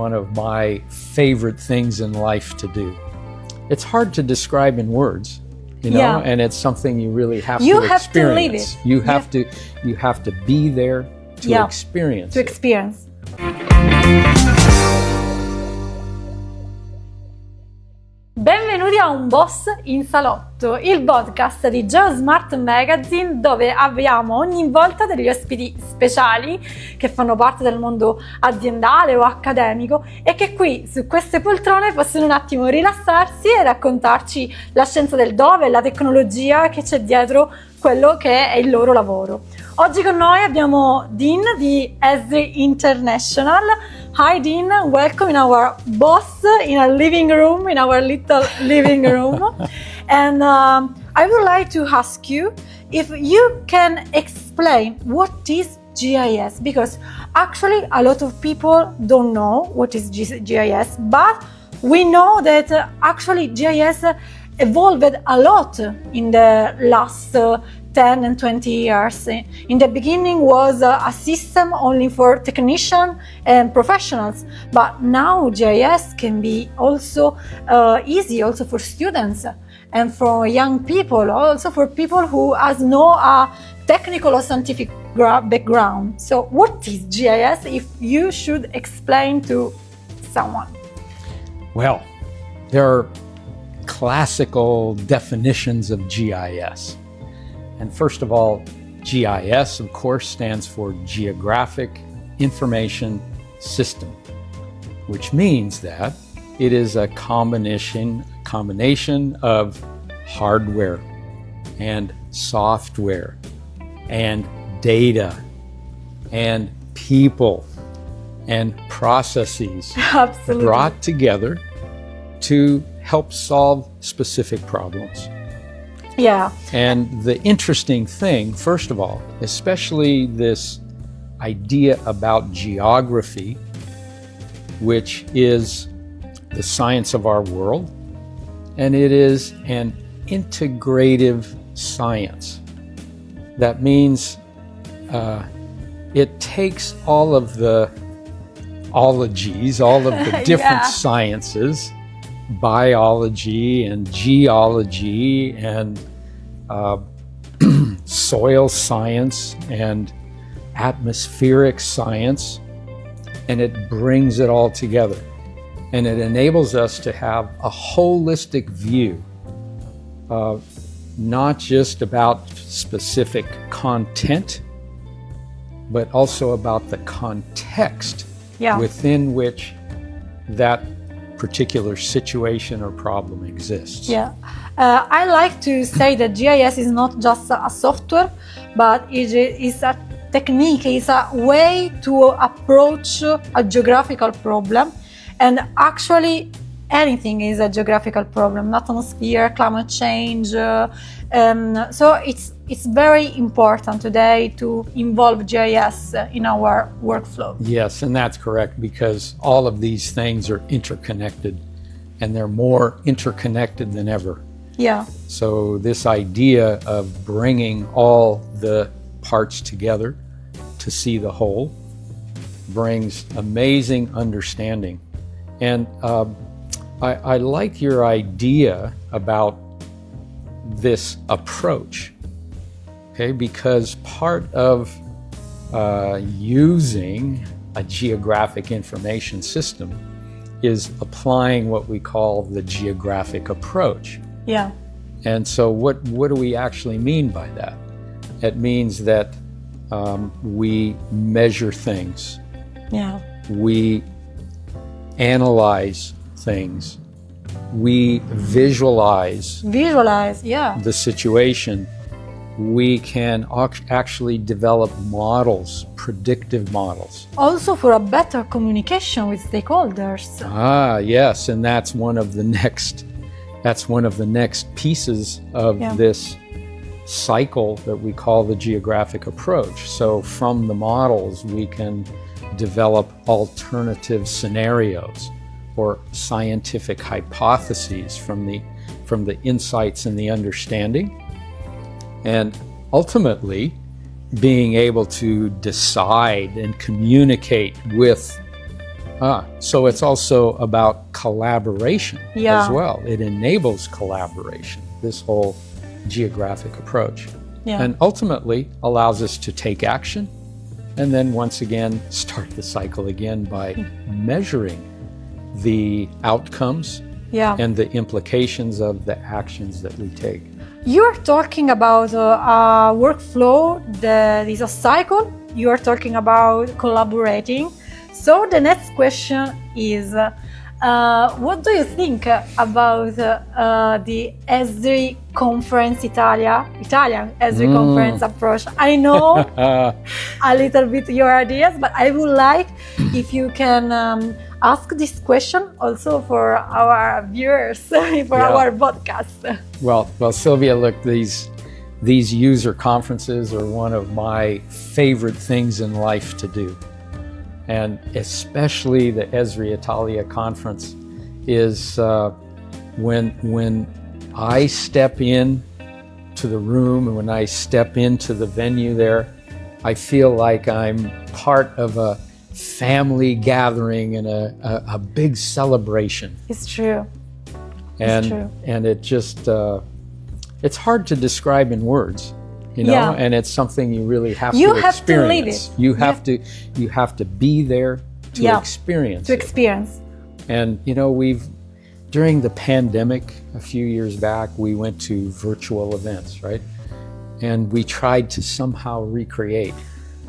one of my favorite things in life to do. It's hard to describe in words, and it's something you really have to experience. You have to be there to experience it. Benvenuti a Un Boss in Salotto, il podcast di geosmartmagazine dove abbiamo ogni volta degli ospiti speciali che fanno parte del mondo aziendale o accademico e che qui su queste poltrone possono un attimo rilassarsi e raccontarci la scienza del dove e la tecnologia che c'è dietro quello che è il loro lavoro. Oggi con noi abbiamo Dean di Esri International. Hi Dean, welcome in our boss in our living room, in our little living room. And I would like to ask you if you can explain what is GIS, because actually a lot of people don't know what is GIS, but we know that actually GIS evolved a lot in the last 10 and 20 years. In the beginning was a system only for technicians and professionals, but now GIS can be also easy also for students and for young people, also for people who has no technical or scientific background. So what is GIS if you should explain to someone? Well, there are classical definitions of GIS. And first of all, GIS, of course, stands for Geographic Information System, which means that it is a combination of hardware and software and data and people and processes brought together to help solve specific problems. Yeah. And the interesting thing, first of all, especially this idea about geography, which is the science of our world, and it is an integrative science. That means it takes all of the ologies, all of the different sciences, biology and geology and soil science and atmospheric science, and it brings it all together. And it enables us to have a holistic view, not just about specific content, but also about the context within which that particular situation or problem exists. I like to say that GIS is not just a software, but it is a technique, it's a way to approach a geographical problem. And actually anything is a geographical problem, atmosphere, climate change. So it's very important today to involve GIS in our workflow. Yes, and that's correct, because all of these things are interconnected, and they're more interconnected than ever. Yeah. So this idea of bringing all the parts together to see the whole brings amazing understanding. And I like your idea about this approach, okay? Because part of using a geographic information system is applying what we call the geographic approach. Yeah. And so what do we actually mean by that? It means that we measure things. Yeah. We analyze things. We visualize the situation. We can actually develop models, predictive models. Also for a better communication with stakeholders. Yes, and that's one of the next pieces of this cycle that we call the geographic approach. So from the models, we can develop alternative scenarios or scientific hypotheses from the insights and the understanding. And ultimately, being able to decide and communicate with So it's also about collaboration Yeah. as well. It enables collaboration, this whole geographic approach. Yeah. And ultimately allows us to take action and then once again start the cycle again by measuring the outcomes Yeah. and the implications of the actions that we take. You're talking about a workflow that is a cycle. You're talking about collaborating. So the next question is, what do you think about the Esri Conference Italian Esri Conference approach? I know a little bit your ideas, but I would like if you can ask this question also for our viewers, for our podcast. Well, Sylvia, look, these user conferences are one of my favorite things in life to do. And especially the Esri Italia conference is when I step in to the room and when I step into the venue there, I feel like I'm part of a family gathering and a big celebration. It's true. And it's true. And it just it's hard to describe in words. You know, Yeah. and it's something you really have You to have to live experience. it. You have to be there to Yeah. experience To it. experience. And you know, during the pandemic a few years back, we went to virtual events, right? And we tried to somehow recreate,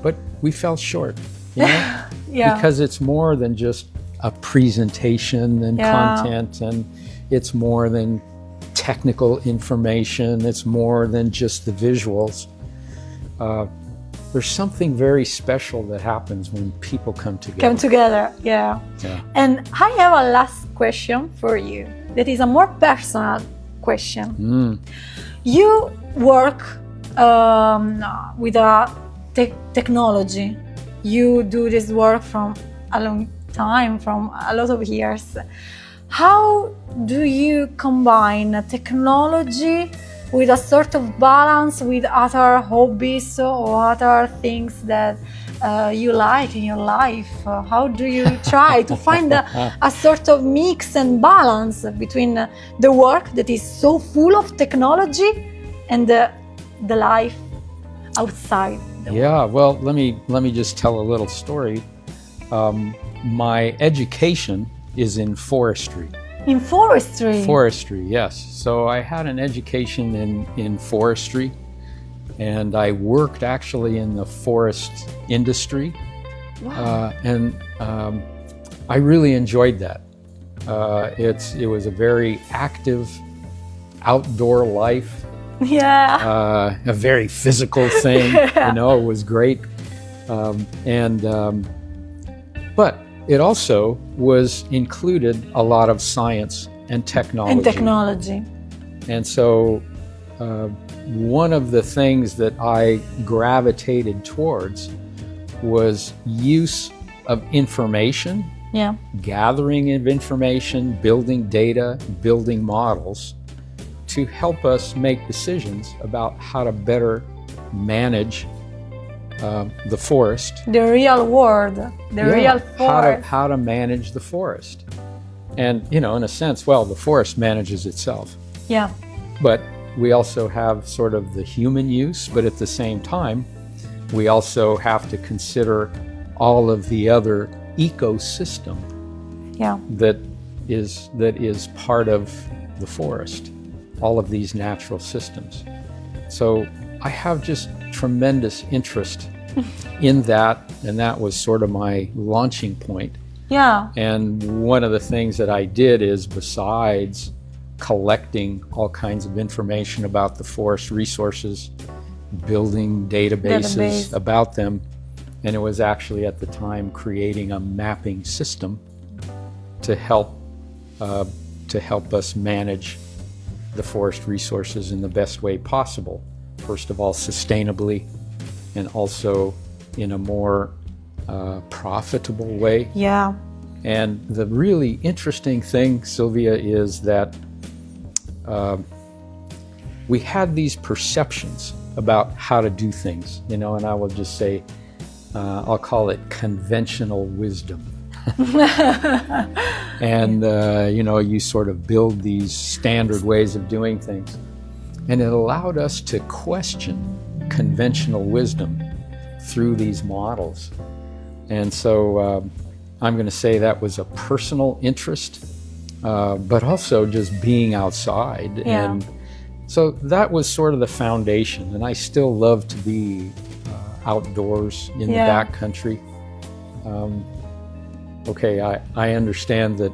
but we fell short, you know? Yeah. Because it's more than just a presentation and content, and it's more than technical information, it's more than just the visuals. There's something very special that happens when people come together. Yeah. Yeah. And I have a last question for you that is a more personal question. You work with a technology. You do this work from a long time, from a lot of years. How do you combine technology with a sort of balance with other hobbies or other things that you like in your life? How do you try to find a sort of mix and balance between the work that is so full of technology and the life outside? Yeah, well, let me just tell a little story. My education is in forestry. In forestry? Forestry, yes. So I had an education in forestry, and I worked actually in the forest industry. Wow. And I really enjoyed that. It was a very active outdoor life. Yeah. A very physical thing, you know, it was great. But it also was included a lot of science and technology. And so one of the things that I gravitated towards was use of information, gathering of information, building data, building models to help us make decisions about how to better manage the forest. The real world, real forest. How to manage the forest. And, you know, in a sense, well, the forest manages itself. Yeah. But we also have sort of the human use, but at the same time, we also have to consider all of the other ecosystem that is part of the forest, all of these natural systems. So I have just tremendous interest in that, and that was sort of my launching point. Yeah. And one of the things that I did is, besides collecting all kinds of information about the forest resources, building databases about them, and it was actually at the time creating a mapping system to help us manage the forest resources in the best way possible. First of all, sustainably, and also in a more profitable way. Yeah. And the really interesting thing, Sylvia, is that we had these perceptions about how to do things, you know, and I will just say, I'll call it conventional wisdom. And, you sort of build these standard ways of doing things. And it allowed us to question conventional wisdom through these models. And so I'm going to say that was a personal interest, but also just being outside. Yeah. And so that was sort of the foundation. And I still love to be outdoors in the backcountry. Okay, I understand that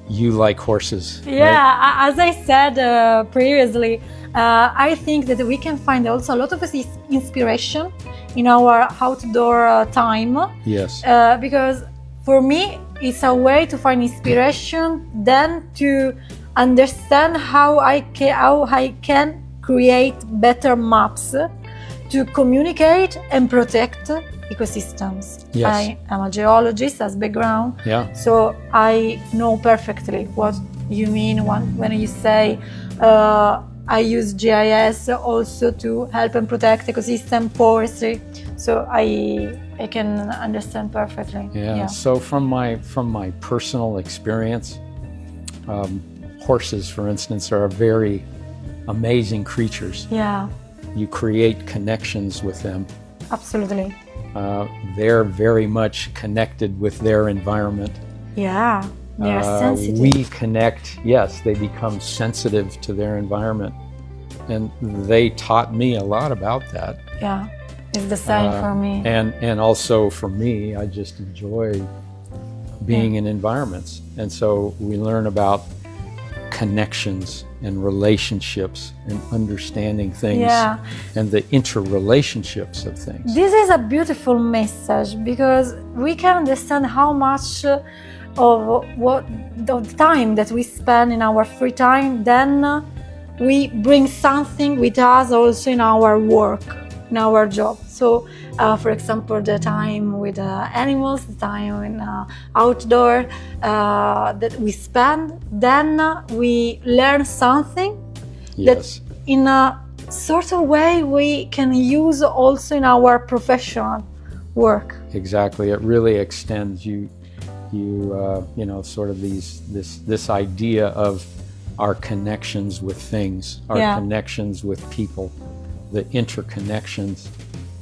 you like horses. Yeah, right? as I said previously, I think that we can find also a lot of inspiration in our outdoor time. Yes. Because for me, it's a way to find inspiration, then to understand how I can create better maps to communicate and protect ecosystems. Yes. I am a geologist as background, so I know perfectly what you mean when you say I use GIS also to help and protect ecosystem, forestry. So I can understand perfectly. Yeah. So from my personal experience, horses, for instance, are very amazing creatures. Yeah. You create connections with them. Absolutely. They're very much connected with their environment. Yeah, they're sensitive. We connect, yes, they become sensitive to their environment. And they taught me a lot about that. Yeah, it's the same for me. And also for me, I just enjoy being in environments. And so we learn about connections and relationships and understanding things and the interrelationships of things. This is a beautiful message because we can understand how much of the time that we spend in our free time, then we bring something with us also in our work, in our job. So, for example, the time with animals, the time in outdoor that we spend, then we learn something that in a sort of way we can use also in our professional work. Exactly. It really extends you sort of this idea of our connections with things, our connections with people, the interconnections,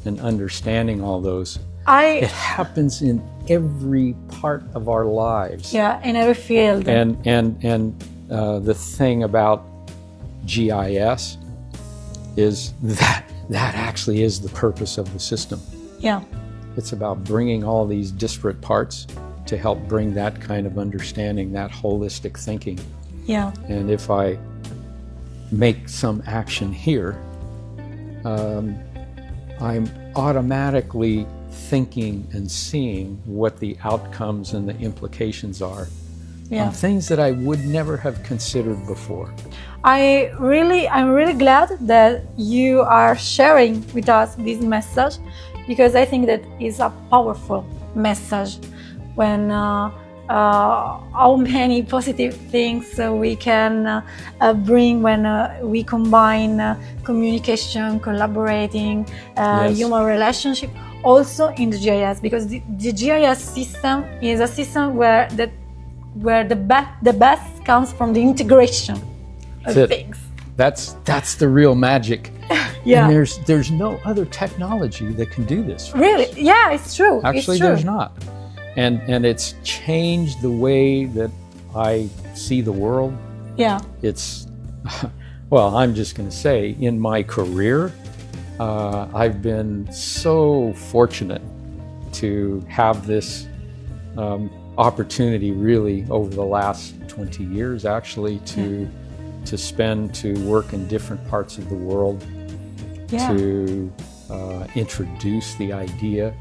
and understanding all those. It happens in every part of our lives. Yeah, in every field. And the thing about GIS is that actually is the purpose of the system. Yeah. It's about bringing all these disparate parts to help bring that kind of understanding, that holistic thinking. Yeah. And if I make some action here, I'm automatically thinking and seeing what the outcomes and the implications are on things that I would never have considered before. I'm really glad that you are sharing with us this message, because I think that is a powerful message when how many positive things we can bring when we combine communication, collaborating, human relationship, also in the GIS, because the GIS system is a system where the best comes from the integration of things. That's the real magic. Yeah. And there's no other technology that can do this. Really? Yeah, it's true. Actually, there's not. And it's changed the way that I see the world. Yeah. It's, well, I'm just going to say, in my career, I've been so fortunate to have this opportunity really over the last 20 years, actually, to work in different parts of the world, to introduce the idea.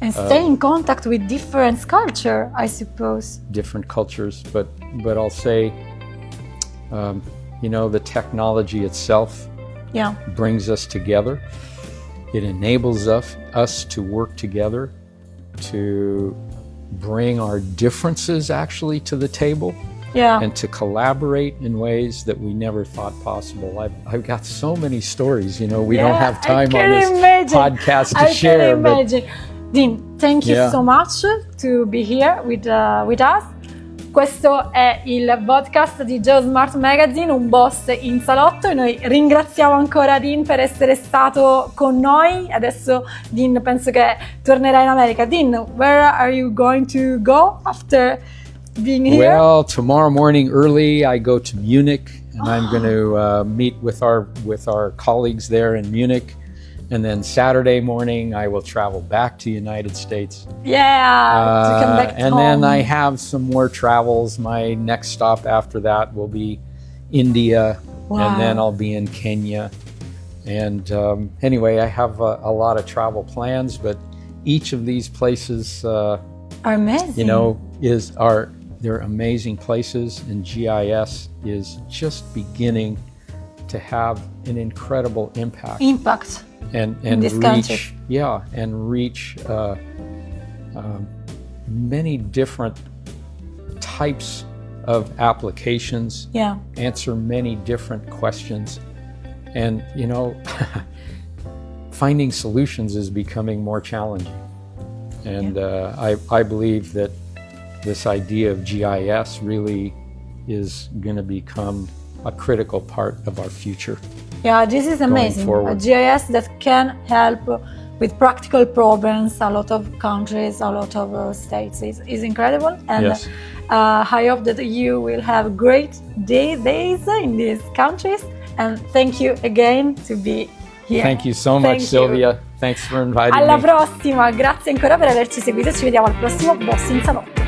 And stay in contact with different culture, I suppose. Different cultures, but I'll say, the technology itself brings us together. It enables us to work together, to bring our differences actually to the table, and to collaborate in ways that we never thought possible. I've got so many stories, we don't have time on this podcast to share. Dean, thank you so much to be here with us. Questo è il podcast di geosmartmagazine, un boss in salotto, e noi ringraziamo ancora Dean per essere stato con noi. Adesso Dean penso che tornerà in America. Dean, where are you going to go after being here? Well, tomorrow morning early I go to Munich, and I'm going to meet with our colleagues there in Munich. And then Saturday morning, I will travel back to the United States. To come back and home. then I have some more travels. My next stop after that will be India, and then I'll be in Kenya. And anyway, I have a lot of travel plans, but each of these places, are amazing. they're amazing places, and GIS is just beginning to have an incredible impact. And this reach, country. and reach many different types of applications. Answer many different questions, and finding solutions is becoming more challenging. And I believe that this idea of GIS really is going to become a critical part of our future. This is amazing. A GIS that can help with practical problems a lot of countries, a lot of states is incredible. And I hope that you will have great days in these countries. And thank you again to be here. Thank you so much, Silvia. Thanks for inviting me. Alla prossima, grazie ancora per averci seguito. Ci vediamo al prossimo Boss in Salotto.